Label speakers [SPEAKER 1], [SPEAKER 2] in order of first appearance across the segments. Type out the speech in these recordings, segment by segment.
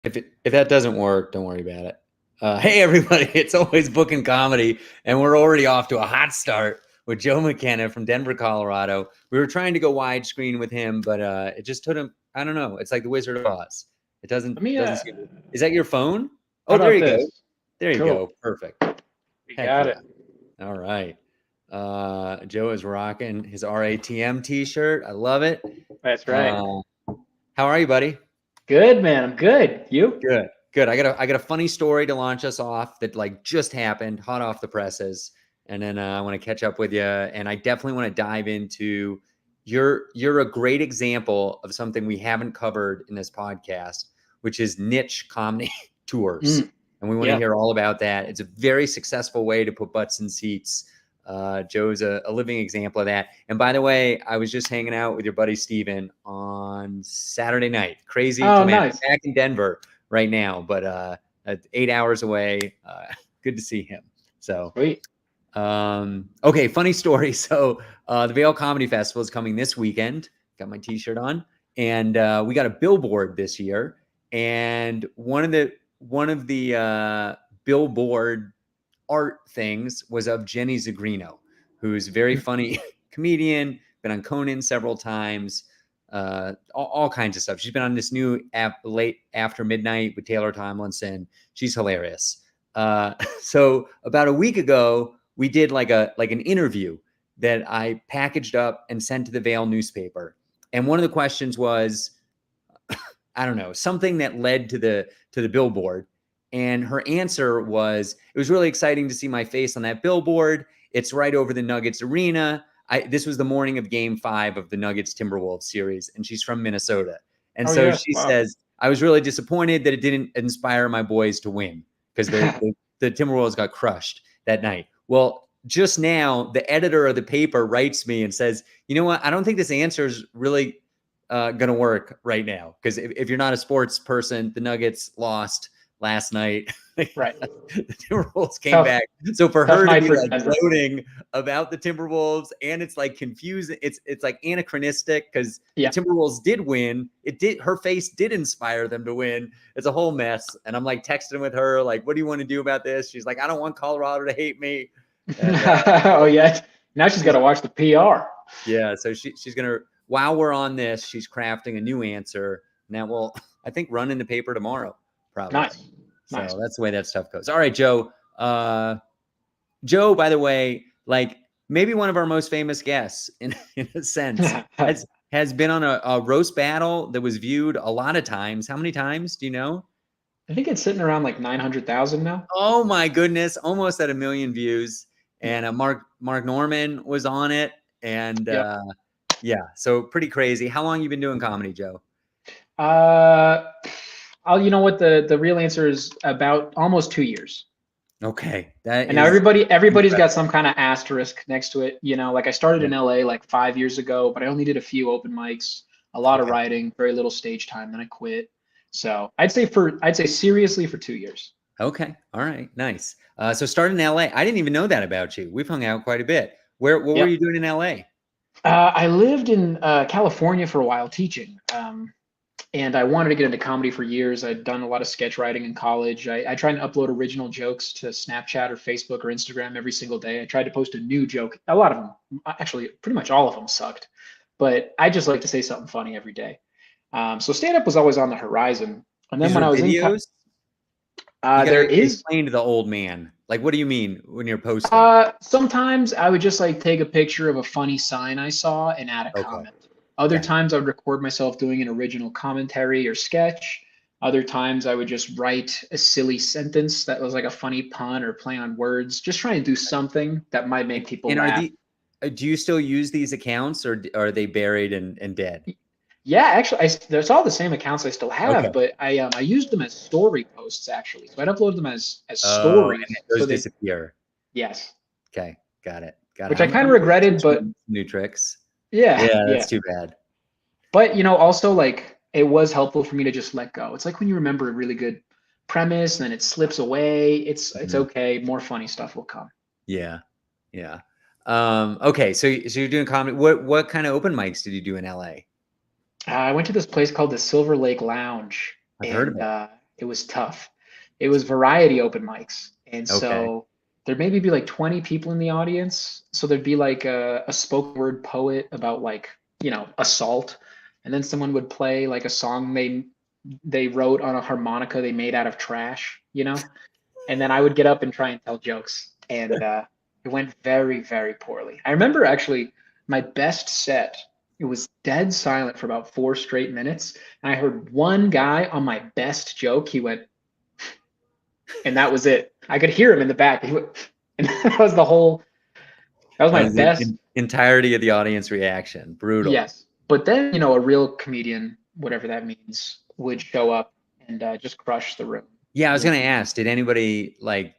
[SPEAKER 1] If that doesn't work, don't worry about it. Hey everybody, it's Always Bookin Comedy, and we're already off to a hot start with Joe McKenna from Denver, Colorado. We were trying to go widescreen with him, but it just took him. I don't know. It's like the Wizard of Oz. It doesn't
[SPEAKER 2] Let me,
[SPEAKER 1] seem. Is that your phone?
[SPEAKER 2] how
[SPEAKER 1] Oh, there
[SPEAKER 2] about
[SPEAKER 1] you go.
[SPEAKER 2] this?
[SPEAKER 1] There you
[SPEAKER 2] Cool.
[SPEAKER 1] go. Perfect.
[SPEAKER 2] We
[SPEAKER 1] Heck
[SPEAKER 2] got
[SPEAKER 1] yeah.
[SPEAKER 2] it.
[SPEAKER 1] All right. Joe is rocking his RATM T-shirt. I love it.
[SPEAKER 2] That's right.
[SPEAKER 1] How are you, buddy?
[SPEAKER 2] Good, man. I'm good. You?
[SPEAKER 1] Good, good. I got a funny story to launch us off that like just happened, hot off the presses, and then I want to catch up with you. And I definitely want to dive into you're a great example of something we haven't covered in this podcast, which is niche comedy tours, and we want to
[SPEAKER 2] Yeah.
[SPEAKER 1] hear all about that. It's a very successful way to put butts in seats. Joe's a living example of that. And by the way, I was just hanging out with your buddy Steven on Saturday night. Crazy to
[SPEAKER 2] Oh,
[SPEAKER 1] imagine.
[SPEAKER 2] nice.
[SPEAKER 1] Back in Denver right now, but 8 hours away. Good to see him. So,
[SPEAKER 2] Sweet.
[SPEAKER 1] okay, funny story. So, the Vail Comedy Festival is coming this weekend. Got my T-shirt on, and we got a billboard this year. And one of the billboard art things was of Jenny Zagrino, who's a very funny comedian, been on Conan several times, all kinds of stuff. She's been on this new app, Late After Midnight, with Taylor Tomlinson. She's hilarious. So about a week ago, we did like an interview that I packaged up and sent to the Vail newspaper. And one of the questions was, I don't know, something that led to the billboard. And her answer was, it was really exciting to see my face on that billboard. It's right over the Nuggets arena. This was the morning of Game 5 of the Nuggets Timberwolves series, and she's from Minnesota. And
[SPEAKER 2] Oh,
[SPEAKER 1] so
[SPEAKER 2] yeah.
[SPEAKER 1] she
[SPEAKER 2] Wow.
[SPEAKER 1] says, I was really disappointed that it didn't inspire my boys to win because the Timberwolves got crushed that night. Well, just now, the editor of the paper writes me and says, you know what? I don't think this answer is really going to work right now because if you're not a sports person, the Nuggets lost last night.
[SPEAKER 2] Right.
[SPEAKER 1] The Timberwolves came
[SPEAKER 2] Tough,
[SPEAKER 1] back. So for
[SPEAKER 2] tough
[SPEAKER 1] her to
[SPEAKER 2] night
[SPEAKER 1] be
[SPEAKER 2] for
[SPEAKER 1] like
[SPEAKER 2] Denver.
[SPEAKER 1] gloating about the Timberwolves, and it's like confusing. It's like anachronistic because
[SPEAKER 2] Yeah.
[SPEAKER 1] the Timberwolves did win. Her face did inspire them to win. It's a whole mess. And I'm like texting with her, like, what do you want to do about this? She's like, I don't want Colorado to hate me. And
[SPEAKER 2] Oh, yeah. Now she's got to watch the PR.
[SPEAKER 1] yeah, so she's gonna, while we're on this, she's crafting a new answer. And that will, I think, run in the paper tomorrow, probably.
[SPEAKER 2] Nice.
[SPEAKER 1] So
[SPEAKER 2] Nice.
[SPEAKER 1] that's the way that stuff goes. All right, Joe. Joe, by the way, like maybe one of our most famous guests in a sense, has been on a roast battle that was viewed a lot of times. How many times do you know?
[SPEAKER 2] I think it's sitting around like 900,000 now.
[SPEAKER 1] Oh my goodness, almost at 1 million views. And Mark Norman was on it, and
[SPEAKER 2] Yep.
[SPEAKER 1] yeah, so pretty crazy. How long you been doing comedy, Joe?
[SPEAKER 2] You know what, the real answer is about almost 2 years.
[SPEAKER 1] Okay, that
[SPEAKER 2] And now
[SPEAKER 1] is
[SPEAKER 2] everybody's got
[SPEAKER 1] incredible.
[SPEAKER 2] some kind of asterisk next to it. You know, like I started
[SPEAKER 1] Yeah.
[SPEAKER 2] in LA like 5 years ago, but I only did a few open mics, a lot of
[SPEAKER 1] Okay.
[SPEAKER 2] writing, very little stage time, then I quit. So I'd say seriously for 2 years.
[SPEAKER 1] Okay. All right. Nice. So started in LA. I didn't even know that about you. We've hung out quite a bit. What were
[SPEAKER 2] Yep.
[SPEAKER 1] you doing in LA?
[SPEAKER 2] I lived in California for a while teaching. And I wanted to get into comedy for years. I'd done a lot of sketch writing in college. I tried to upload original jokes to Snapchat or Facebook or Instagram every single day. I tried to post a new joke. A lot of them, actually, pretty much all of them sucked. But I just like to say something funny every day. So stand up was always on the horizon. And then
[SPEAKER 1] These
[SPEAKER 2] when
[SPEAKER 1] are
[SPEAKER 2] I was
[SPEAKER 1] videos. You
[SPEAKER 2] there
[SPEAKER 1] gotta
[SPEAKER 2] is
[SPEAKER 1] explain to the old man. Like, what do you mean when you're posting?
[SPEAKER 2] sometimes I would just like take a picture of a funny sign I saw and add a
[SPEAKER 1] Okay.
[SPEAKER 2] comment. Other
[SPEAKER 1] Got it.
[SPEAKER 2] times I would record myself doing an original commentary or sketch. Other times I would just write a silly sentence that was like a funny pun or play on words, just trying to do something that might make people
[SPEAKER 1] And are
[SPEAKER 2] laugh.
[SPEAKER 1] do you still use these accounts, or are they buried and dead?
[SPEAKER 2] Yeah, actually, there's all the same accounts I still
[SPEAKER 1] Okay.
[SPEAKER 2] have, but I used them as story posts actually. So I'd upload them as
[SPEAKER 1] Oh, and
[SPEAKER 2] stories.
[SPEAKER 1] those
[SPEAKER 2] So they
[SPEAKER 1] disappear.
[SPEAKER 2] yes,
[SPEAKER 1] Okay. Got it. Got it.
[SPEAKER 2] which I kind
[SPEAKER 1] I'm
[SPEAKER 2] of regretted,
[SPEAKER 1] teaching
[SPEAKER 2] but
[SPEAKER 1] them new tricks.
[SPEAKER 2] yeah,
[SPEAKER 1] Yeah,
[SPEAKER 2] yeah.
[SPEAKER 1] that's too bad.
[SPEAKER 2] But also like it was helpful for me to just let go. It's like when you remember a really good premise and then it slips away. It's
[SPEAKER 1] Mhm.
[SPEAKER 2] okay. More funny stuff will come.
[SPEAKER 1] Yeah. Yeah. Okay. So you're doing comedy. What kind of open mics did you do in LA?
[SPEAKER 2] I went to this place called the Silver Lake Lounge,
[SPEAKER 1] I've heard of
[SPEAKER 2] and
[SPEAKER 1] it.
[SPEAKER 2] It was tough. It was variety open mics. And
[SPEAKER 1] Okay.
[SPEAKER 2] so there'd maybe be like 20 people in the audience. So there'd be like a spoken word poet about like, assault. And then someone would play like a song they wrote on a harmonica they made out of trash. And then I would get up and try and tell jokes. And it went very, very poorly. I remember actually my best set, it was dead silent for about 4 straight minutes. And I heard one guy on my best joke, he went, and that was it. I could hear him in the back. He went, and that was
[SPEAKER 1] That
[SPEAKER 2] my
[SPEAKER 1] was the
[SPEAKER 2] best.
[SPEAKER 1] entirety of the audience reaction. Brutal.
[SPEAKER 2] Yes. But then, a real comedian, whatever that means, would show up and just crush the room.
[SPEAKER 1] Yeah, I was
[SPEAKER 2] You know?
[SPEAKER 1] gonna ask, did anybody like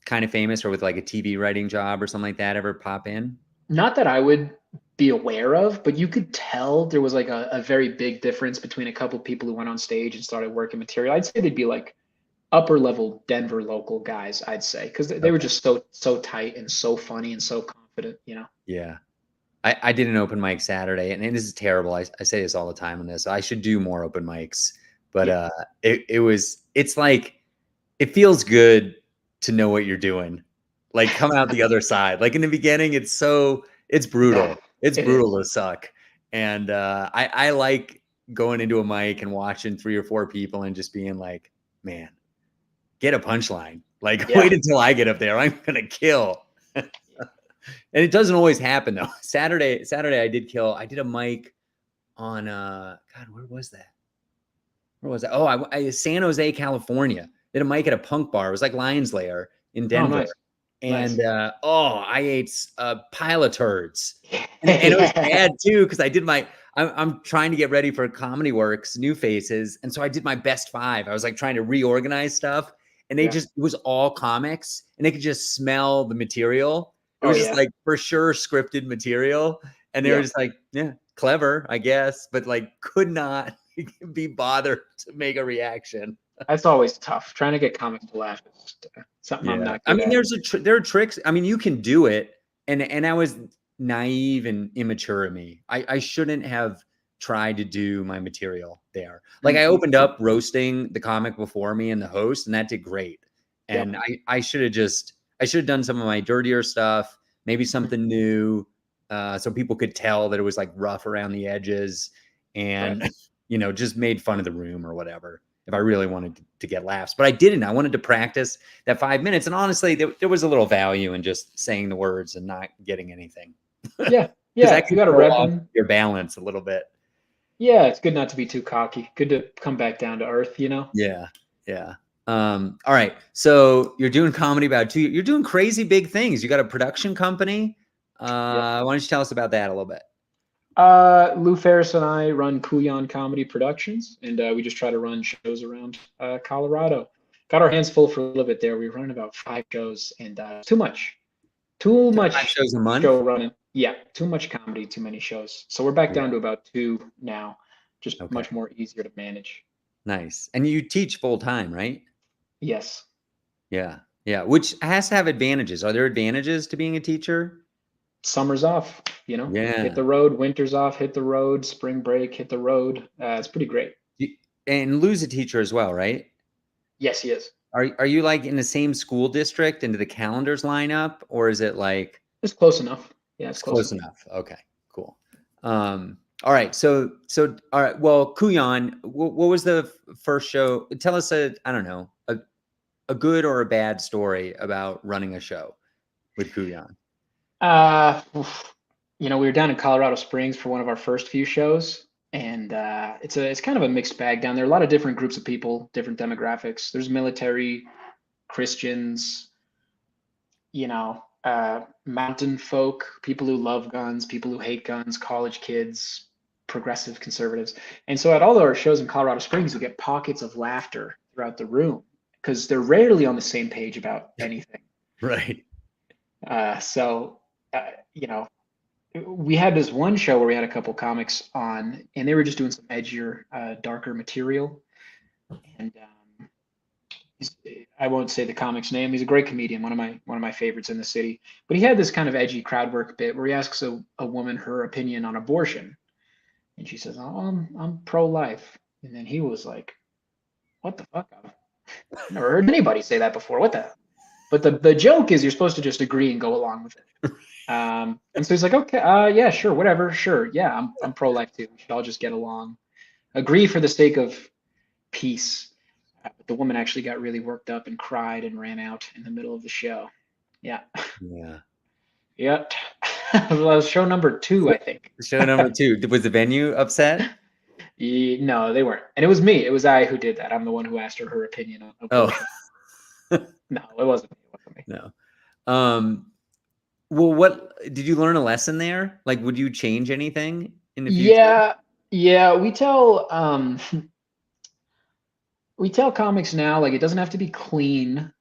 [SPEAKER 1] kind of famous or with like a TV writing job or something like that ever pop in?
[SPEAKER 2] Not that I would be aware of, but you could tell there was like a very big difference between a couple people who went on stage and started working material. I'd say they'd be like upper level Denver local guys, I'd say, because they were
[SPEAKER 1] Okay.
[SPEAKER 2] just so tight and so funny and so confident.
[SPEAKER 1] Yeah. I did an open mic Saturday, and this is terrible. I say this all the time on this. I should do more open mics, but
[SPEAKER 2] Yeah.
[SPEAKER 1] it's like it feels good to know what you're doing. Like come out the other side. Like in the beginning, it's
[SPEAKER 2] Yeah,
[SPEAKER 1] brutal. It's
[SPEAKER 2] it
[SPEAKER 1] brutal
[SPEAKER 2] is.
[SPEAKER 1] to suck. And I like going into a mic and watching 3 or 4 people and just being like, man, get a punchline. Like
[SPEAKER 2] Yeah.
[SPEAKER 1] wait until I get up there. I'm gonna kill. And it doesn't always happen though. Saturday I did kill. I did a mic on God, where was that? Where was that? Oh, I San Jose, California. Did a mic at a punk bar. It was like Lions Lair in
[SPEAKER 2] Oh,
[SPEAKER 1] Denver.
[SPEAKER 2] nice.
[SPEAKER 1] And
[SPEAKER 2] Nice.
[SPEAKER 1] I ate a pile of turds. And it was
[SPEAKER 2] Yeah.
[SPEAKER 1] bad too, because I'm trying to get ready for Comedy Works, New Faces. And so I did my best 5. I was like trying to reorganize stuff. And
[SPEAKER 2] Yeah.
[SPEAKER 1] it was all comics, and they could just smell the material. It
[SPEAKER 2] Oh,
[SPEAKER 1] was just
[SPEAKER 2] yeah.
[SPEAKER 1] like for sure scripted material. And they were
[SPEAKER 2] Yeah.
[SPEAKER 1] just like, yeah, clever, I guess, but like could not be bothered to make a reaction.
[SPEAKER 2] That's always tough. Trying to get comics to laugh is just, something I'm
[SPEAKER 1] Yeah.
[SPEAKER 2] not
[SPEAKER 1] I
[SPEAKER 2] good
[SPEAKER 1] mean,
[SPEAKER 2] at.
[SPEAKER 1] there are tricks. I mean, you can do it. And I was naive and immature of me. I shouldn't have tried to do my material there. Like I
[SPEAKER 2] Mm.
[SPEAKER 1] opened up roasting the comic before me and the host, and that did great.
[SPEAKER 2] Yep.
[SPEAKER 1] And I should have done some of my dirtier stuff, maybe something new, so people could tell that it was like rough around the edges,
[SPEAKER 2] Right.
[SPEAKER 1] and just made fun of the room or whatever. If I really wanted to get laughs, but I didn't. I wanted to practice that 5 minutes, and honestly, there was a little value in just saying the words and not getting anything, because
[SPEAKER 2] Yeah.
[SPEAKER 1] that
[SPEAKER 2] Yeah. You
[SPEAKER 1] can
[SPEAKER 2] got to
[SPEAKER 1] throw
[SPEAKER 2] rep
[SPEAKER 1] off
[SPEAKER 2] them.
[SPEAKER 1] your balance a little bit.
[SPEAKER 2] Yeah. It's good not to be too cocky. Good to come back down to earth.
[SPEAKER 1] Yeah, yeah. All right. So you're doing comedy about you're doing crazy big things. You got a production company.
[SPEAKER 2] Yep.
[SPEAKER 1] Why don't you tell us about that a little bit?
[SPEAKER 2] Lou Ferris and I run Kuyan Comedy Productions, and we just try to run shows around Colorado. Got our hands full for a little bit there. We were running about 5 shows, and too
[SPEAKER 1] Five
[SPEAKER 2] much
[SPEAKER 1] shows a month.
[SPEAKER 2] show running. Yeah, too much comedy, too many shows. So we're back
[SPEAKER 1] Yeah.
[SPEAKER 2] down to about 2 now. Just
[SPEAKER 1] Okay.
[SPEAKER 2] much more easier to manage.
[SPEAKER 1] Nice. And you teach full time, right?
[SPEAKER 2] Yes.
[SPEAKER 1] Yeah. Yeah. Which has to have advantages. Are there advantages to being a teacher?
[SPEAKER 2] Summer's off. Hit
[SPEAKER 1] Yeah.
[SPEAKER 2] the road. Winter's off. Hit the road. Spring break. Hit the road. It's pretty great.
[SPEAKER 1] And Lou's a teacher as well, right?
[SPEAKER 2] Yes, he is.
[SPEAKER 1] Are you like in the same school district and do the calendars line up, or is it like
[SPEAKER 2] It's close enough. Yeah, it's
[SPEAKER 1] it's
[SPEAKER 2] close
[SPEAKER 1] close
[SPEAKER 2] enough.
[SPEAKER 1] enough? Okay, cool. All right. So all right. Well, Kuyan, what was the first show? Tell us I don't know, a good or a bad story about running a show with Kuyan.
[SPEAKER 2] Oof. We were down in Colorado Springs for one of our first few shows, and it's kind of a mixed bag down there. A lot of different groups of people, different demographics. There's military, Christians, mountain folk, people who love guns, people who hate guns, college kids, progressive conservatives. And so at all of our shows in Colorado Springs, you get pockets of laughter throughout the room because they're rarely on the same page about anything.
[SPEAKER 1] Right.
[SPEAKER 2] So, you know, we had this one show where we had a couple comics on, and they were just doing some edgier, darker material. And I won't say the comic's name. He's a great comedian, one of my favorites in the city. But he had this kind of edgy crowd work bit where he asks a woman her opinion on abortion, and she says, "Oh, I'm pro-life," and then he was like, "What the fuck? Never heard anybody say that before. What the hell? But the joke is you're supposed to just agree and go along with it. And so he's like, okay, yeah, sure, whatever, sure, yeah, I'm pro-life too. We should all just get along, agree for the sake of peace. But the woman actually got really worked up and cried and ran out in the middle of the show. Yeah,
[SPEAKER 1] Yeah.
[SPEAKER 2] yep. That was show number 2, I think.
[SPEAKER 1] Show number 2. Was the venue upset?
[SPEAKER 2] No, they weren't, and it was me. It was I who did that. I'm the one who asked her opinion on
[SPEAKER 1] Oh,
[SPEAKER 2] abortion. No, it wasn't me. It wasn't me.
[SPEAKER 1] no. Well, what did you learn a lesson there? Like, would you change anything in the future?
[SPEAKER 2] Yeah, we tell comics now, like, it doesn't have to be clean,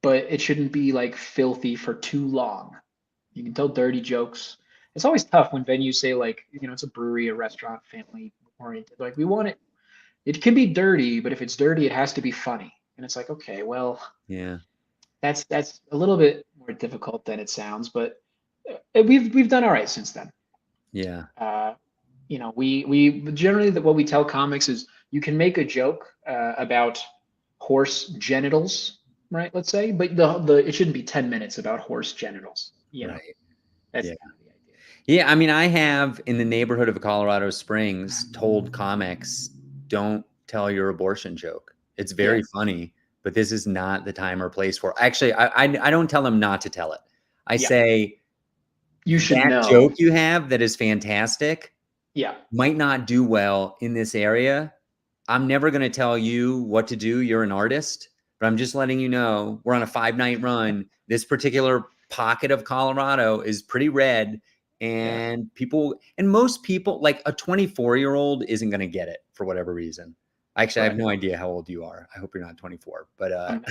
[SPEAKER 2] but it shouldn't be like filthy for too long. You can tell dirty jokes. It's always tough when venues say, like, it's a brewery, a restaurant, family oriented. Like, we want it. It can be dirty, but if it's dirty, it has to be funny. And it's like, okay, well,
[SPEAKER 1] Yeah.
[SPEAKER 2] that's a little bit more difficult than it sounds, but we've done all right since then.
[SPEAKER 1] Yeah.
[SPEAKER 2] We generally, what we tell comics is you can make a joke about horse genitals, right? Let's say, but the it shouldn't be 10 minutes about horse genitals.
[SPEAKER 1] Right.
[SPEAKER 2] That's
[SPEAKER 1] Yeah.
[SPEAKER 2] kind of the idea.
[SPEAKER 1] Yeah. I mean, I have in the neighborhood of Colorado Springs told comics, don't tell your abortion joke. It's
[SPEAKER 2] Yeah,
[SPEAKER 1] very funny, but this is not the time or place for it. Actually, I don't tell them not to tell it. I
[SPEAKER 2] yeah.
[SPEAKER 1] say
[SPEAKER 2] You should
[SPEAKER 1] that
[SPEAKER 2] know.
[SPEAKER 1] joke you have that is fantastic
[SPEAKER 2] Yeah,
[SPEAKER 1] might not do well in this area. I'm never going to tell you what to do. You're an artist, but I'm just letting you know we're on a 5-night run. This particular pocket of Colorado is pretty red,
[SPEAKER 2] yeah.
[SPEAKER 1] and most people, like a 24-year-old isn't going to get it for whatever reason. Actually, I have
[SPEAKER 2] Right.
[SPEAKER 1] no idea how old you are. I hope you're not 24, but
[SPEAKER 2] I'm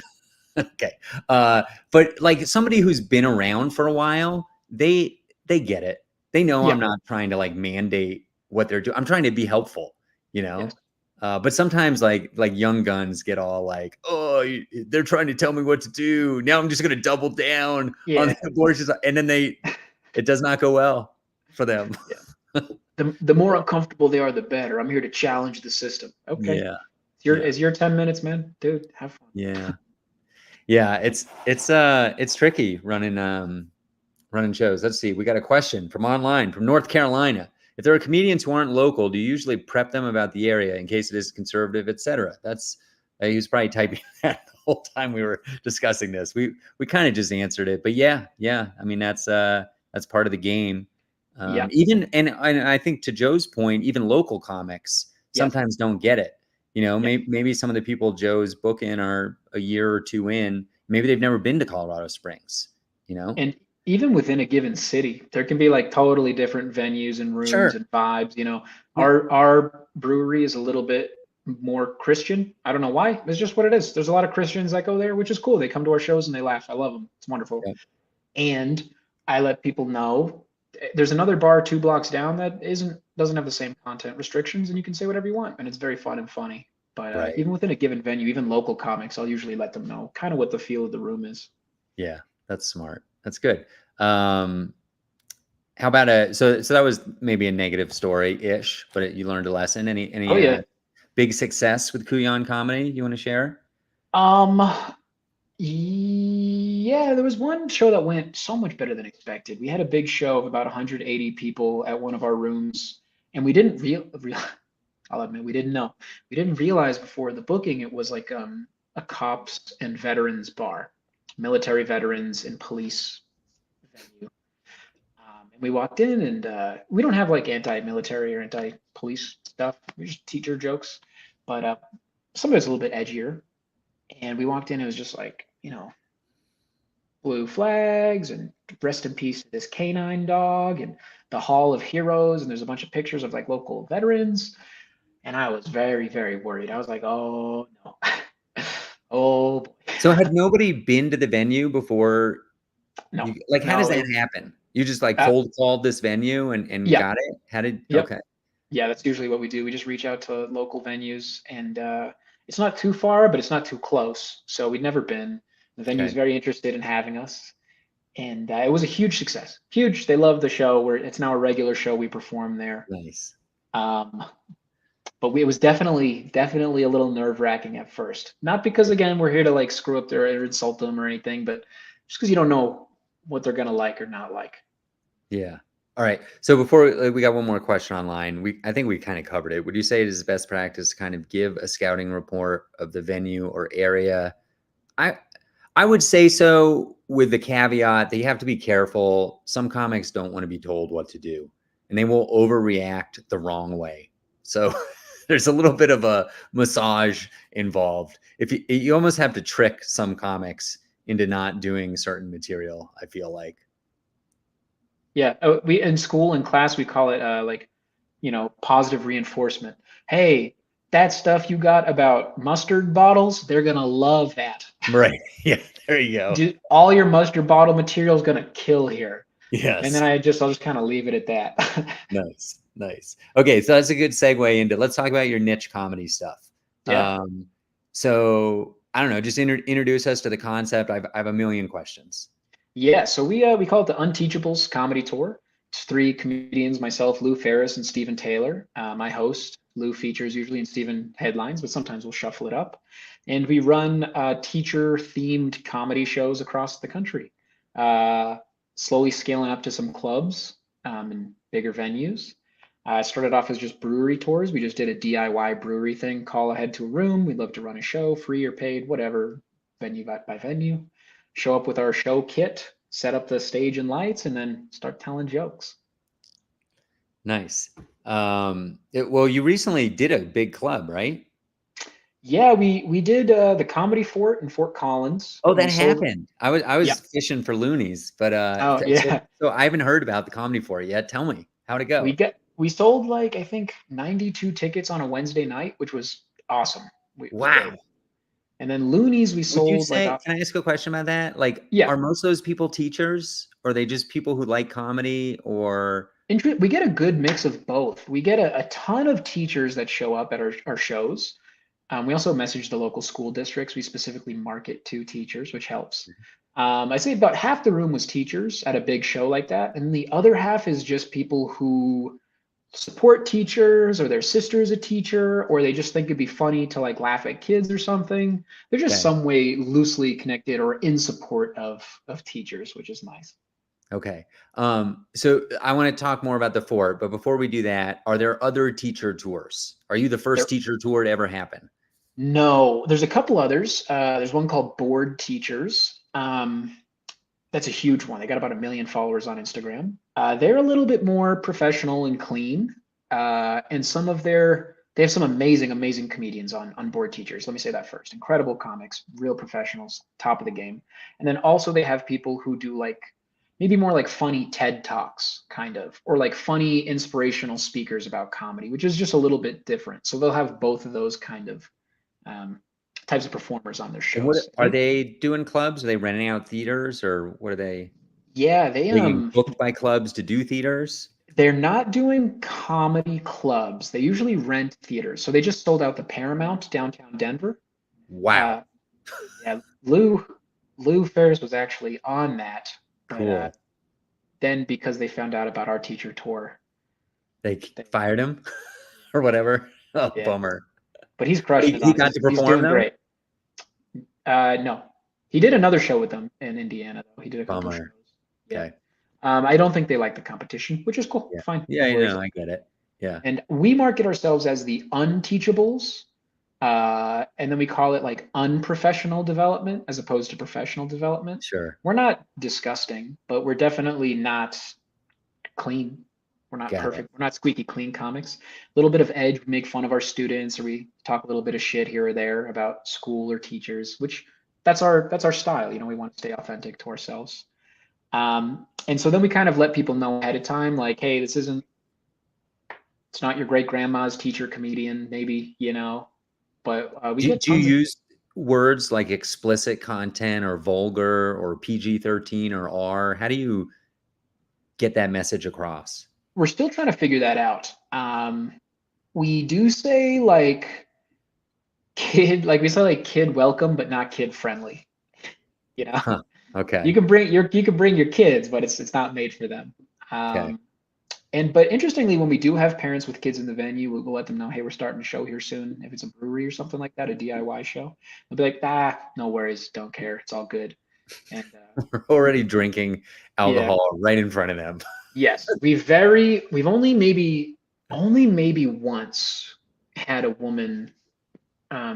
[SPEAKER 1] okay. But like somebody who's been around for a while, they get it. They know I'm
[SPEAKER 2] Yeah.
[SPEAKER 1] not trying to like mandate what they're doing. I'm trying to be helpful, you know.
[SPEAKER 2] Yes.
[SPEAKER 1] But sometimes like young guns get all like, oh, they're trying to tell me what to do. Now I'm just going to double down on
[SPEAKER 2] Yeah.
[SPEAKER 1] the abortions, and then it does not go well for them.
[SPEAKER 2] Yeah. The more uncomfortable they are, the better. I'm here to challenge the system. Okay.
[SPEAKER 1] Yeah, yeah,
[SPEAKER 2] Is your 10 minutes, man? Dude, have fun.
[SPEAKER 1] yeah, yeah. It's tricky running shows. Let's see. We got a question from online from North Carolina. If there are comedians who aren't local, do you usually prep them about the area in case it is conservative, etc.? That's he was probably typing that the whole time we were discussing this. We kind of just answered it, but yeah. I mean that's part of the game.
[SPEAKER 2] Yeah.
[SPEAKER 1] Even and I think to Joe's point, even local comics
[SPEAKER 2] Yes.
[SPEAKER 1] sometimes don't get it.
[SPEAKER 2] Yes.
[SPEAKER 1] Maybe some of the people Joe's booking are a year or two in. Maybe they've never been to Colorado Springs.
[SPEAKER 2] And even within a given city, there can be like totally different venues and rooms
[SPEAKER 1] Sure.
[SPEAKER 2] and vibes.
[SPEAKER 1] Yeah.
[SPEAKER 2] Our brewery is a little bit more Christian. I don't know why. It's just what it is. There's a lot of Christians that go there, which is cool. They come to our shows and they laugh. I love them. It's wonderful.
[SPEAKER 1] Yeah.
[SPEAKER 2] And I let people know there's another bar 2 blocks down that doesn't have the same content restrictions, and you can say whatever you want, and it's very fun and funny. But
[SPEAKER 1] Right.
[SPEAKER 2] even within a given venue, even local comics, I'll usually let them know kind of what the feel of the room is.
[SPEAKER 1] Yeah, that's smart. That's good. How about so that was maybe a negative story-ish, but you learned a lesson. Any
[SPEAKER 2] Oh yeah.
[SPEAKER 1] Big success with Kuyan comedy you want to share?
[SPEAKER 2] Um, yeah, there was one show that went so much better than expected. We had a big show of about 180 people at one of our rooms, and we didn't I'll admit we didn't know. We didn't realize before the booking it was like a cops and veterans bar, military veterans and police venue. And we walked in, and we don't have like anti-military or anti-police stuff. We just teacher jokes, but some of it's a little bit edgier. And we walked in, it was just like, blue flags and rest in peace to this canine dog and the Hall of Heroes. And there's a bunch of pictures of like local veterans. And I was very, very worried. I was like, oh no. Oh boy.
[SPEAKER 1] So had nobody been to the venue before?
[SPEAKER 2] No,
[SPEAKER 1] How does
[SPEAKER 2] no.
[SPEAKER 1] that happen? You just like
[SPEAKER 2] Uh,
[SPEAKER 1] cold called this venue and
[SPEAKER 2] yeah,
[SPEAKER 1] got it?
[SPEAKER 2] yep.
[SPEAKER 1] Okay.
[SPEAKER 2] Yeah, that's usually what we do. We just reach out to local venues, and it's not too far, but it's not too close. So we'd never been. The venue is
[SPEAKER 1] Okay.
[SPEAKER 2] very interested in having us, and it was a huge success. Huge. They love the show. It's now a regular show we perform there.
[SPEAKER 1] Nice.
[SPEAKER 2] Um, but it was definitely a little nerve-wracking at first. Not because again we're here to like screw up their or insult them or anything, but just because you don't know what they're gonna like or not like.
[SPEAKER 1] Yeah. All right. So before we got one more question online. I think we kind of covered it. Would you say it is best practice to kind of give a scouting report of the venue or area? I I would say so, with the caveat that you have to be careful. Some comics don't want to be told what to do, and they will overreact the wrong way. So there's a little bit of a massage involved. If you almost have to trick some comics into not doing certain material, I feel like.
[SPEAKER 2] Yeah, we in school in class we call it like positive reinforcement. Hey, that stuff you got about mustard bottles, they're gonna love that.
[SPEAKER 1] Right. Yeah, there you go.
[SPEAKER 2] All your mustard bottle material is gonna kill here. And then
[SPEAKER 1] Yes.
[SPEAKER 2] I'll just kind of leave it at that.
[SPEAKER 1] Nice. Nice. Okay, so that's a good segue into, let's talk about your niche comedy stuff.
[SPEAKER 2] Yeah.
[SPEAKER 1] So I don't know, just introduce us to the concept. I have a million questions.
[SPEAKER 2] Yeah, so we call it the Unteachables Comedy Tour. It's three comedians, myself, Lou Ferris, and Stephen Taylor. I host. Lou features usually and Stephen headlines, but sometimes we'll shuffle it up. And we run teacher-themed comedy shows across the country, slowly scaling up to some clubs and bigger venues. I started off as just brewery tours. We just did a DIY brewery thing, call ahead to a room. We'd love to run a show, free or paid, whatever, venue by venue. Show up with our show kit, set up the stage and lights, and then start telling jokes.
[SPEAKER 1] Nice. Well, you recently did a big club, right?
[SPEAKER 2] Yeah, we did the Comedy Fort in Fort Collins.
[SPEAKER 1] Oh,
[SPEAKER 2] We
[SPEAKER 1] that
[SPEAKER 2] sold.
[SPEAKER 1] happened. I was
[SPEAKER 2] Yeah.
[SPEAKER 1] fishing for loonies, but
[SPEAKER 2] Oh
[SPEAKER 1] so
[SPEAKER 2] yeah.
[SPEAKER 1] so I haven't heard about the Comedy for it yet. Tell me, how'd it go?
[SPEAKER 2] We sold like I think 92 tickets on a Wednesday night, which was awesome. It was great.
[SPEAKER 1] Wow.
[SPEAKER 2] And then Loonies we
[SPEAKER 1] Would you
[SPEAKER 2] sold like
[SPEAKER 1] say, can I ask a question about that? Like,
[SPEAKER 2] yeah.
[SPEAKER 1] are most of those people teachers, or are they just people who like comedy, or
[SPEAKER 2] We get a good mix of both. We get a ton of teachers that show up at our shows. We also message the local school districts. We specifically market to teachers, which helps. I'd say about half the room was teachers at a big show like that. And the other half is just people who support teachers or their sister's a teacher, or they just think it'd be funny to like laugh at kids or something. They're just
[SPEAKER 1] okay?
[SPEAKER 2] some way loosely connected or in support of teachers, which is nice.
[SPEAKER 1] Okay. So I want to talk more about the fort, but before we do that, are there other teacher tours? Are you the first
[SPEAKER 2] There,
[SPEAKER 1] teacher tour to ever happen?
[SPEAKER 2] no, there's a couple others. There's one called Bored Teachers. That's a huge one. They got about 1 million followers on Instagram. They're a little bit more professional and clean. And they have some amazing comedians on Bored Teachers. Let me say that first. Incredible comics, real professionals, top of the game. And then also they have people who do like maybe more like funny TED Talks, kind of, or like funny inspirational speakers about comedy, which is just a little bit different. So they'll have both of those kind of um, types of performers on their
[SPEAKER 1] And what
[SPEAKER 2] shows.
[SPEAKER 1] are they doing? Clubs? Are they renting out theaters, or what are they?
[SPEAKER 2] Yeah,
[SPEAKER 1] Are they getting booked by clubs to do theaters?
[SPEAKER 2] they're not doing comedy clubs. They usually rent theaters. So they just sold out the Paramount downtown Denver.
[SPEAKER 1] Wow.
[SPEAKER 2] Uh, yeah, Lou Ferris was actually on that, but
[SPEAKER 1] Cool.
[SPEAKER 2] then because they found out about our teacher tour,
[SPEAKER 1] They
[SPEAKER 2] they,
[SPEAKER 1] fired him or whatever. Oh,
[SPEAKER 2] yeah.
[SPEAKER 1] bummer.
[SPEAKER 2] But he's
[SPEAKER 1] But
[SPEAKER 2] crushing it
[SPEAKER 1] he
[SPEAKER 2] on.
[SPEAKER 1] got to
[SPEAKER 2] He's
[SPEAKER 1] perform
[SPEAKER 2] doing
[SPEAKER 1] though?
[SPEAKER 2] great. No, he did another show with them in Indiana though. He did a couple shows.
[SPEAKER 1] Bummer.
[SPEAKER 2] Yeah.
[SPEAKER 1] Okay.
[SPEAKER 2] I don't think they like the competition, which is cool.
[SPEAKER 1] Yeah.
[SPEAKER 2] Fine.
[SPEAKER 1] Yeah,
[SPEAKER 2] No
[SPEAKER 1] I
[SPEAKER 2] worries.
[SPEAKER 1] know. I get it. Yeah.
[SPEAKER 2] And we market ourselves as the unteachables. And then we call it like unprofessional development as opposed to professional development.
[SPEAKER 1] Sure.
[SPEAKER 2] We're not disgusting, but we're definitely not clean. We're not
[SPEAKER 1] Got it.
[SPEAKER 2] perfect. We're not squeaky clean comics. A little bit of edge. We make fun of our students, or we talk a little bit of shit here or there about school or teachers, which that's our style. We want to stay authentic to ourselves. And so then we kind of let people know ahead of time, like, hey, it's not your great grandma's teacher comedian, maybe, but we get
[SPEAKER 1] Do you
[SPEAKER 2] tons of.
[SPEAKER 1] use words like explicit content or vulgar or PG-13 or R? How do you get that message across?
[SPEAKER 2] We're still trying to figure that out. We do say like we say like kid welcome, but not kid friendly. You know,
[SPEAKER 1] Huh.
[SPEAKER 2] you
[SPEAKER 1] Okay.
[SPEAKER 2] can bring your kids, but it's not made for them.
[SPEAKER 1] Okay.
[SPEAKER 2] But interestingly, when we do have parents with kids in the venue, we'll let them know, hey, we're starting a show here soon. If it's a brewery or something like that, a DIY show, they'll be like, no worries, don't care, it's all good. And
[SPEAKER 1] We're already drinking
[SPEAKER 2] yeah,
[SPEAKER 1] alcohol right in front of them.
[SPEAKER 2] yes, we've only maybe once had a woman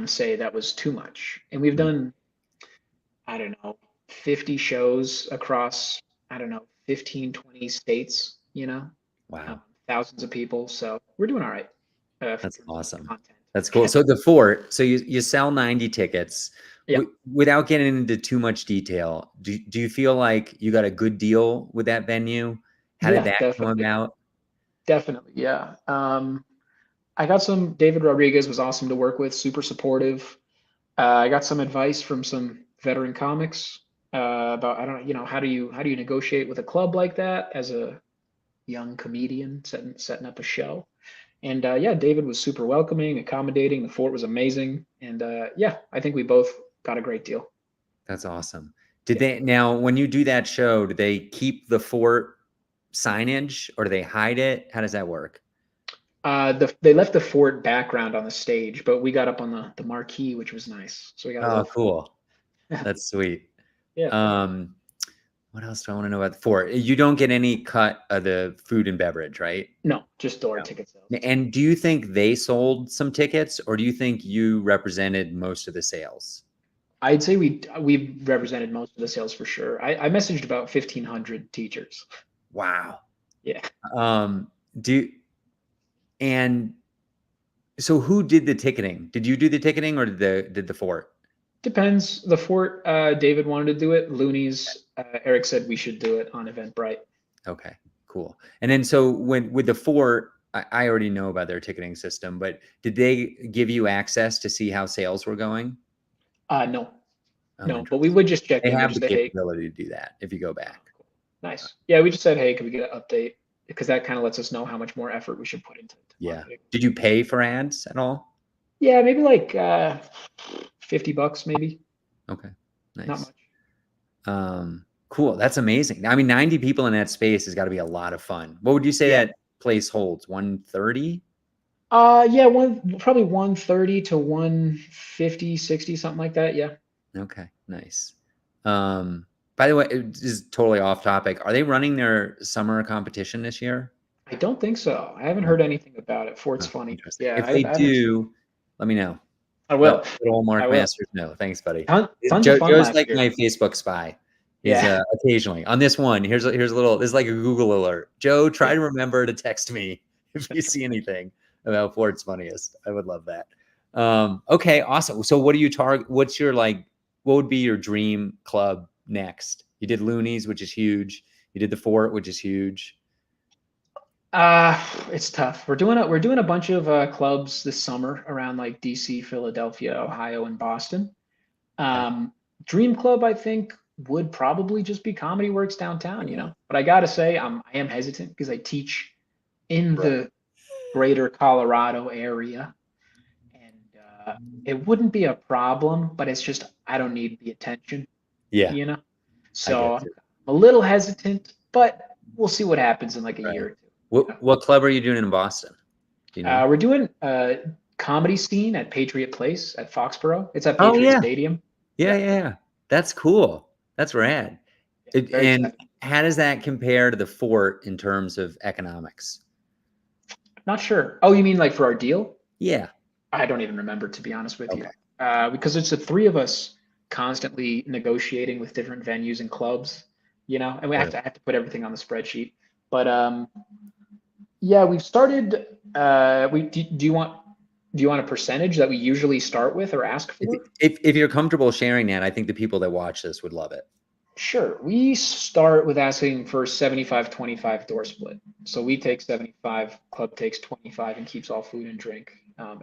[SPEAKER 2] say that was too much, and we've done, I don't know, 50 shows across, I don't know, 15, 20 states, um,
[SPEAKER 1] Wow,
[SPEAKER 2] thousands of people. So we're doing all right in
[SPEAKER 1] that's
[SPEAKER 2] terms of
[SPEAKER 1] awesome.
[SPEAKER 2] content.
[SPEAKER 1] That's cool. So the fort, so you sell 90 tickets.
[SPEAKER 2] Yeah,
[SPEAKER 1] Without getting into too much detail, do you feel like you got a good deal with that venue? How did
[SPEAKER 2] yeah,
[SPEAKER 1] that come
[SPEAKER 2] definitely,
[SPEAKER 1] about?
[SPEAKER 2] definitely, yeah. I got some. David Rodriguez was awesome to work with, super supportive. I got some advice from some veteran comics about, I don't know, how do you negotiate with a club like that as a young comedian setting up a show. And yeah, David was super welcoming, accommodating. The fort was amazing, and yeah, I think we both got a great deal.
[SPEAKER 1] That's awesome. Did
[SPEAKER 2] Yeah.
[SPEAKER 1] they now when you do that show, do they keep the fort signage or do they hide it? How does that work?
[SPEAKER 2] They left the fort background on the stage, but we got up on the marquee, which was nice. So we got a
[SPEAKER 1] Oh,
[SPEAKER 2] little fun.
[SPEAKER 1] cool. That's sweet.
[SPEAKER 2] Yeah.
[SPEAKER 1] Um, what else do I want to know about the fort? You don't get any cut of the food and beverage, right?
[SPEAKER 2] No, just door
[SPEAKER 1] No.
[SPEAKER 2] ticket sales.
[SPEAKER 1] And do you think they sold some tickets or do you think you represented most of the sales?
[SPEAKER 2] I'd say we represented most of the sales for sure. I messaged about 1,500 teachers.
[SPEAKER 1] Wow.
[SPEAKER 2] Yeah.
[SPEAKER 1] Do and so who did the ticketing? Did you do the ticketing or did the fort?
[SPEAKER 2] Depends. The fort, David wanted to do it. Looney's, Eric said we should do it on Eventbrite.
[SPEAKER 1] Okay, cool. And then so when with the fort, I already know about their ticketing system, but did they give you access to see how sales were going?
[SPEAKER 2] No,
[SPEAKER 1] Oh,
[SPEAKER 2] no, but we
[SPEAKER 1] interesting.
[SPEAKER 2] would just check
[SPEAKER 1] They
[SPEAKER 2] in to
[SPEAKER 1] have
[SPEAKER 2] just
[SPEAKER 1] the
[SPEAKER 2] say, hey,
[SPEAKER 1] capability to do that if you go
[SPEAKER 2] oh,
[SPEAKER 1] back.
[SPEAKER 2] cool. Nice. Yeah, we just said, hey, can we get an update? Because that kind of lets us know how much more effort we should put into
[SPEAKER 1] Yeah.
[SPEAKER 2] marketing.
[SPEAKER 1] Did you pay for ads at all?
[SPEAKER 2] Yeah, maybe like $50, maybe.
[SPEAKER 1] Okay,
[SPEAKER 2] Not
[SPEAKER 1] nice.
[SPEAKER 2] much.
[SPEAKER 1] Cool. That's amazing. I mean, 90 people in that space has got to be a lot of fun. What would you say
[SPEAKER 2] Yeah.
[SPEAKER 1] that place holds? 130?
[SPEAKER 2] Yeah, probably 130 to 150, 60, something like that. Yeah.
[SPEAKER 1] Okay, nice. Um, by the way, this is totally off topic. Are they running their summer competition this year?
[SPEAKER 2] I don't think so. I haven't
[SPEAKER 1] No.
[SPEAKER 2] heard anything about it. Fort's
[SPEAKER 1] Oh,
[SPEAKER 2] funny.
[SPEAKER 1] interesting.
[SPEAKER 2] Yeah,
[SPEAKER 1] If they
[SPEAKER 2] I haven't seen.
[SPEAKER 1] do, let me know.
[SPEAKER 2] I
[SPEAKER 1] Let
[SPEAKER 2] will.
[SPEAKER 1] old
[SPEAKER 2] I
[SPEAKER 1] Mark
[SPEAKER 2] will.
[SPEAKER 1] Masters know. Thanks, buddy.
[SPEAKER 2] Tons of fun
[SPEAKER 1] Joe's
[SPEAKER 2] last
[SPEAKER 1] like
[SPEAKER 2] year.
[SPEAKER 1] my Facebook spy. He's
[SPEAKER 2] Yeah.
[SPEAKER 1] occasionally on this one. Here's a little. This is like a Google alert. Joe, try
[SPEAKER 2] Yeah.
[SPEAKER 1] to remember to text me if you see anything about Ford's funniest. I would love that. Okay, awesome. So, what do you target? What's your like? What would be your dream club next? You did Looney's, which is huge. You did the Fort, which is huge.
[SPEAKER 2] It's tough. We're doing a bunch of clubs this summer around like DC, Philadelphia, Ohio, and Boston.
[SPEAKER 1] Okay.
[SPEAKER 2] Um, Dream Club, I think, would probably just be Comedy Works downtown,
[SPEAKER 1] Yeah.
[SPEAKER 2] But I gotta say, I am hesitant because I teach in
[SPEAKER 1] Right.
[SPEAKER 2] the greater Colorado area, and it wouldn't be a problem, but it's just I don't need the attention,
[SPEAKER 1] Yeah,
[SPEAKER 2] you know.
[SPEAKER 1] I get
[SPEAKER 2] So I'm
[SPEAKER 1] you.
[SPEAKER 2] a little hesitant, but we'll see what happens in like a year
[SPEAKER 1] Right.
[SPEAKER 2] or two.
[SPEAKER 1] What club are you doing in Boston? Do you know?
[SPEAKER 2] We're doing a comedy scene at Patriot Place at Foxborough. It's at
[SPEAKER 1] Oh
[SPEAKER 2] Patriot
[SPEAKER 1] yeah.
[SPEAKER 2] Stadium.
[SPEAKER 1] Yeah,
[SPEAKER 2] Yeah,
[SPEAKER 1] yeah, yeah. That's cool. That's rad.
[SPEAKER 2] yeah, very
[SPEAKER 1] And
[SPEAKER 2] excited.
[SPEAKER 1] how does that compare to the fort in terms of economics?
[SPEAKER 2] Not sure. Oh, you mean like for our deal?
[SPEAKER 1] Yeah.
[SPEAKER 2] I don't even remember, to be honest with you,
[SPEAKER 1] Okay.
[SPEAKER 2] because it's the three of us constantly negotiating with different venues and clubs, and we have
[SPEAKER 1] Sure.
[SPEAKER 2] to put everything on the spreadsheet. But yeah, we've started. Do you want a percentage that we usually start with or ask for?
[SPEAKER 1] If you're comfortable sharing that, I think the people that watch this would love it.
[SPEAKER 2] Sure. We start with asking for 75-25 door split. So we take 75, club takes 25 and keeps all food and drink,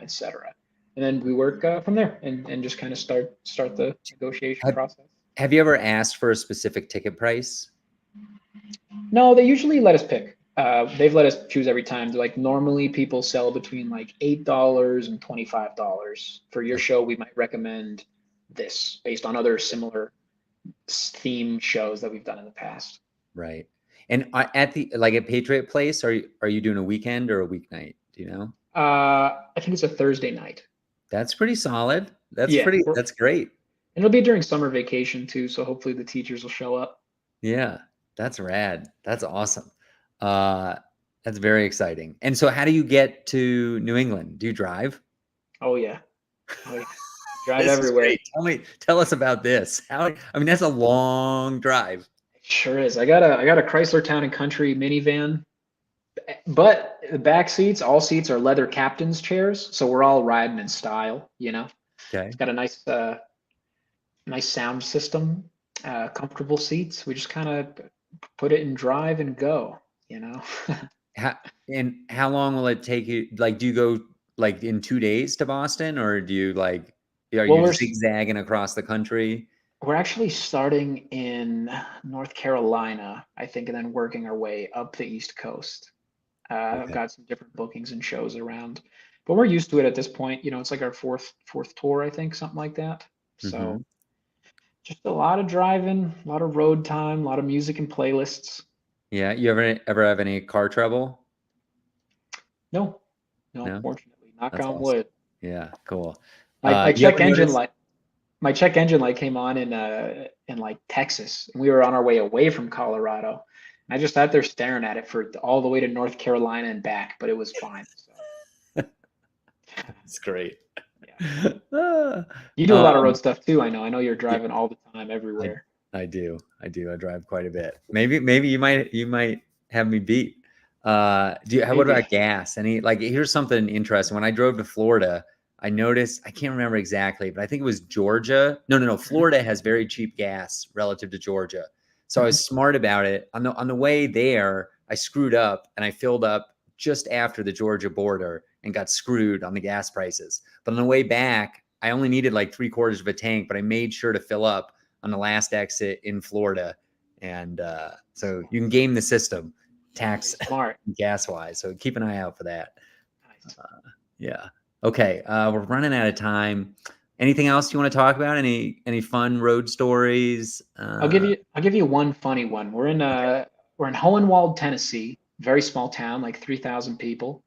[SPEAKER 2] etc. And then we work from there and just kind of start the negotiation
[SPEAKER 1] Have
[SPEAKER 2] process.
[SPEAKER 1] Have you ever asked for a specific ticket price?
[SPEAKER 2] No, they usually let us pick. They've let us choose every time. They're like, normally people sell between like $8 and $25. For your
[SPEAKER 1] Okay.
[SPEAKER 2] show, we might recommend this based on other similar theme shows that we've done in the past.
[SPEAKER 1] Right. And at Patriot Place, are you doing a weekend or a weeknight? Do you know?
[SPEAKER 2] I think it's a Thursday night.
[SPEAKER 1] That's pretty solid.
[SPEAKER 2] Yeah,
[SPEAKER 1] That's great.
[SPEAKER 2] and it'll be during summer vacation too, so hopefully the teachers will show up.
[SPEAKER 1] Yeah, that's rad. That's awesome. Uh, that's very exciting. And so how do you get to New England? Do you drive?
[SPEAKER 2] Oh yeah, oh yeah. Drive
[SPEAKER 1] This is
[SPEAKER 2] everywhere.
[SPEAKER 1] great. Tell us about this. I mean, that's a long drive.
[SPEAKER 2] Sure is. I got a Chrysler Town and Country minivan, but the back seats, all seats are leather captain's chairs, so we're all riding in style.
[SPEAKER 1] Okay.
[SPEAKER 2] It's got a nice sound system, comfortable seats. We just kind of put it in drive and go.
[SPEAKER 1] How, and how long will it take you? Like, do you go like in 2 days to Boston, or are
[SPEAKER 2] Well,
[SPEAKER 1] you zigzagging across the country?
[SPEAKER 2] we're actually starting in North Carolina, I think, and then working our way up the East Coast. I've
[SPEAKER 1] Okay.
[SPEAKER 2] got some different bookings and shows around, but we're used to it at this point. It's like our fourth tour, I think, something like that. So
[SPEAKER 1] Hmm.
[SPEAKER 2] just a lot of driving, a lot of road time, a lot of music and playlists.
[SPEAKER 1] Yeah. You ever have any car trouble?
[SPEAKER 2] No, no,
[SPEAKER 1] No.
[SPEAKER 2] fortunately, knock
[SPEAKER 1] That's
[SPEAKER 2] on
[SPEAKER 1] awesome.
[SPEAKER 2] wood.
[SPEAKER 1] Yeah. Cool.
[SPEAKER 2] My
[SPEAKER 1] You
[SPEAKER 2] check
[SPEAKER 1] ever
[SPEAKER 2] engine
[SPEAKER 1] notice?
[SPEAKER 2] light, my check engine light came on in like Texas, and we were on our way away from Colorado. And I just sat there staring at it for all the way to North Carolina and back, but it was fine. So
[SPEAKER 1] It's great.
[SPEAKER 2] yeah,
[SPEAKER 1] Ah,
[SPEAKER 2] you do a lot of road stuff too. I know. I know you're
[SPEAKER 1] yeah,
[SPEAKER 2] driving all the time,
[SPEAKER 1] I
[SPEAKER 2] everywhere.
[SPEAKER 1] I do. I do. I drive quite a bit. Maybe you might have me beat. What
[SPEAKER 2] Maybe.
[SPEAKER 1] about gas? Here's something interesting. When I drove to Florida, I noticed, I can't remember exactly, but I think it was Georgia. No.
[SPEAKER 2] Mhm,
[SPEAKER 1] Florida has very cheap gas relative to Georgia. So I
[SPEAKER 2] mhm.
[SPEAKER 1] was smart about it. On the way there, I screwed up and I filled up just after the Georgia border and got screwed on the gas prices. But on the way back, I only needed like 3/4 of a tank, but I made sure to fill up on the last exit in Florida. And so you can game the system, tax
[SPEAKER 2] Smart.
[SPEAKER 1] gas wise. So keep an eye out for that.
[SPEAKER 2] Nice.
[SPEAKER 1] Yeah. Okay. We're running out of time. Anything else you want to talk about? Any fun road stories?
[SPEAKER 2] I'll give you one funny one.
[SPEAKER 1] Okay.
[SPEAKER 2] We're in Hohenwald, Tennessee, very small town, like 3,000 people,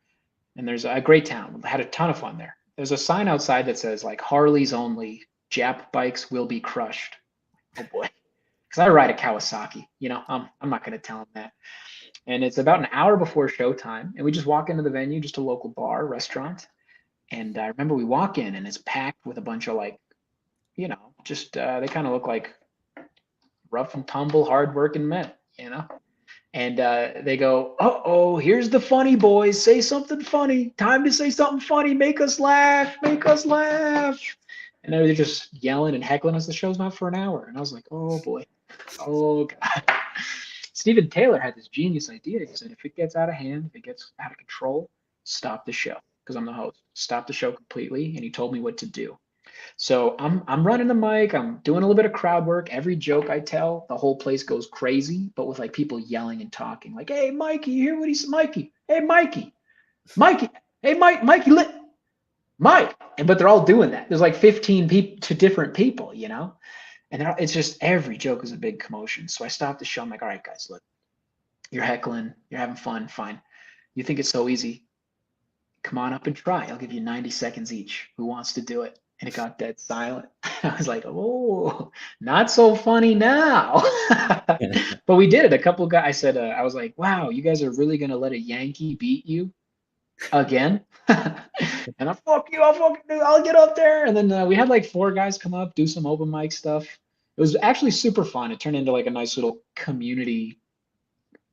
[SPEAKER 2] and there's a great town. I had a ton of fun there. There's a sign outside that says like Harleys only, Jap bikes will be crushed. Oh boy, because I ride a Kawasaki. I'm not going to tell him that. And it's about an hour before showtime, and we just walk into the venue, just a local bar, restaurant. And I remember we walk in, and it's packed with a bunch of like, just they kind of look like rough and tumble, hardworking men. And they go, oh, here's the funny boys. Say something funny. Time to say something funny. Make us laugh. Make us laugh. And they're just yelling and heckling us. The show's not for an hour. And I was like, oh boy. Oh God. Stephen Taylor had this genius idea. He said, if it gets out of hand, if it gets out of control, stop the show. Because I'm the host. Stop the show completely. And he told me what to do. So I'm running the mic. I'm doing a little bit of crowd work. Every joke I tell, the whole place goes crazy, but with like people yelling and talking. Like, hey, Mikey, you hear what he said? Mikey, hey, Mikey, hey, Mikey, Mike. But they're all doing that. There's like 15 people to different people. And it's just every joke is a big commotion. So I stopped the show. I'm like, all right, guys, look, you're heckling, you're having fun, fine. You think it's so easy? Come on up and try. I'll give you 90 seconds each. Who wants to do it? And it got dead silent. I was like, oh, not so funny now. But we did it. A couple of guys, I said, I was like, wow, you guys are really going to let a Yankee beat you again? And fuck you, I'll fucking do, I'll get up there. And then we had like 4 guys come up, do some open mic stuff. It was actually super fun. It turned into like a nice little community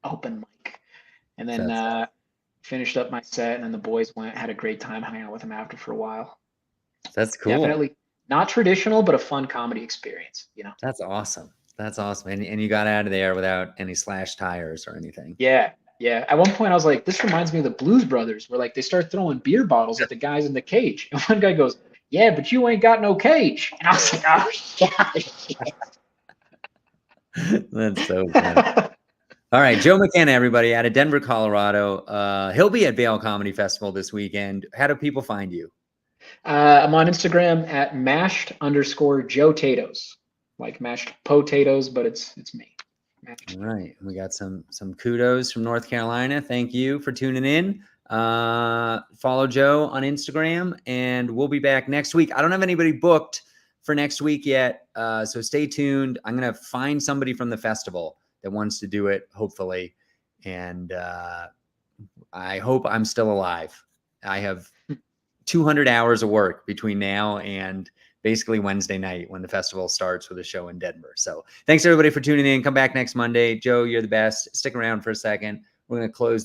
[SPEAKER 2] open mic. And then
[SPEAKER 1] That's
[SPEAKER 2] finished up my set, and then the boys had a great time hanging out with him after for a while.
[SPEAKER 1] that's cool.
[SPEAKER 2] Definitely not traditional, but a fun comedy experience.
[SPEAKER 1] That's awesome. That's awesome. And you got out of there without any slashed tires or anything.
[SPEAKER 2] Yeah, yeah. At one point, I was like, this reminds me of the Blues Brothers, where like they start throwing beer bottles at the guys in the cage. And one guy goes, "Yeah, but you ain't got no cage." And I was like, "Oh
[SPEAKER 1] That's so funny.
[SPEAKER 2] yeah."
[SPEAKER 1] All right, Joe McKenna, everybody, out of Denver, Colorado. He'll be at Vail Comedy Festival this weekend. How do people find you?
[SPEAKER 2] I'm on Instagram at mashed_Joe Tatoes, like mashed potatoes, but it's me.
[SPEAKER 1] All right. We got some kudos from North Carolina. Thank you for tuning in. Follow Joe on Instagram, and we'll be back next week. I don't have anybody booked for next week yet, so stay tuned. I'm going to find somebody from the festival that wants to do it, hopefully, and I hope I'm still alive. I have 200 hours of work between now and basically Wednesday night when the festival starts with a show in Denver. So thanks everybody for tuning in. Come back next Monday. Joe, you're the best. Stick around for a second. We're going to close